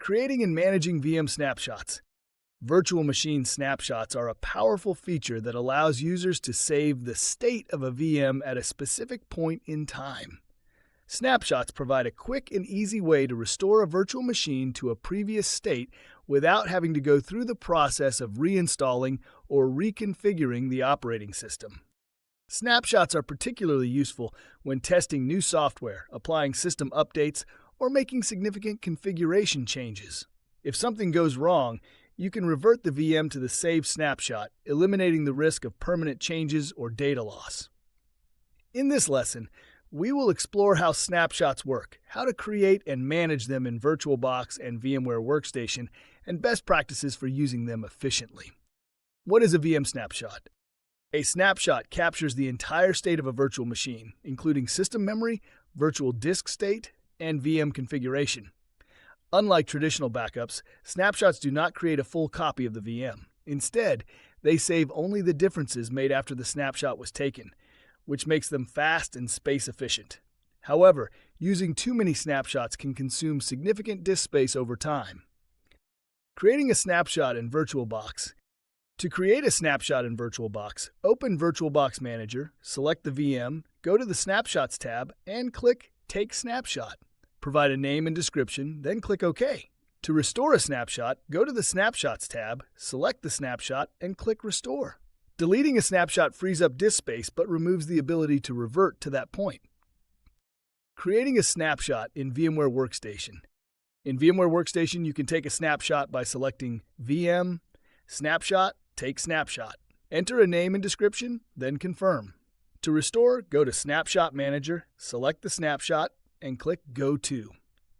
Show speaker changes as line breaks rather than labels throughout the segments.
Creating and managing VM snapshots. Virtual machine snapshots are a powerful feature that allows users to save the state of a VM at a specific point in time. Snapshots provide a quick and easy way to restore a virtual machine to a previous state without having to go through the process of reinstalling or reconfiguring the operating system. Snapshots are particularly useful when testing new software, applying system updates, or making significant configuration changes. If something goes wrong, you can revert the VM to the saved snapshot, eliminating the risk of permanent changes or data loss. In this lesson, we will explore how snapshots work, how to create and manage them in VirtualBox and VMware Workstation, and best practices for using them efficiently. What is a VM snapshot? A snapshot captures the entire state of a virtual machine, including system memory, virtual disk state, and VM configuration. Unlike traditional backups, snapshots do not create a full copy of the VM. Instead, they save only the differences made after the snapshot was taken, which makes them fast and space efficient. However, using too many snapshots can consume significant disk space over time. Creating a snapshot in VirtualBox. To create a snapshot in VirtualBox, open VirtualBox Manager, select the VM, go to the Snapshots tab, and click Take Snapshot. Provide a name and description, then click OK. To restore a snapshot, go to the Snapshots tab, select the snapshot, and click Restore. Deleting a snapshot frees up disk space but removes the ability to revert to that point. Creating a snapshot in VMware Workstation. In VMware Workstation, you can take a snapshot by selecting VM, Snapshot, Take Snapshot. Enter a name and description, then confirm. To restore, go to Snapshot Manager, select the snapshot, and click Go To.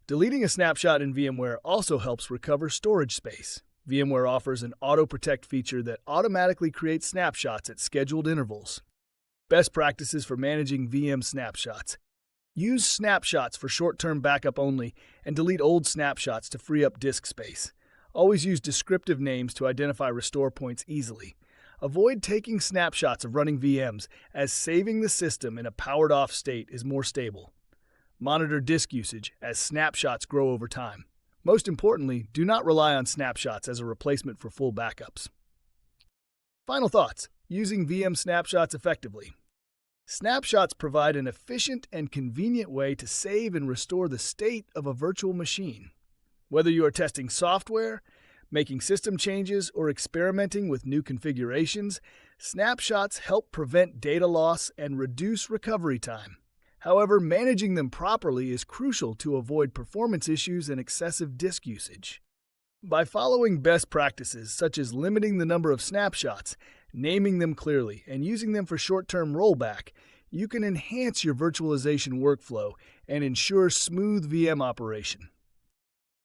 Deleting a snapshot in VMware also helps recover storage space. VMware offers an auto protect feature that automatically creates snapshots at scheduled intervals. Best practices for managing VM snapshots. Use snapshots for short-term backup only and delete old snapshots to free up disk space. Always use descriptive names to identify restore points easily. Avoid taking snapshots of running VMs, as saving the system in a powered-off state is more stable. Monitor disk usage, as snapshots grow over time. Most importantly, do not rely on snapshots as a replacement for full backups. Final thoughts: using VM snapshots effectively. Snapshots provide an efficient and convenient way to save and restore the state of a virtual machine. Whether you are testing software, making system changes, or experimenting with new configurations, snapshots help prevent data loss and reduce recovery time. However, managing them properly is crucial to avoid performance issues and excessive disk usage. By following best practices such as limiting the number of snapshots, naming them clearly, and using them for short-term rollback, you can enhance your virtualization workflow and ensure smooth VM operation.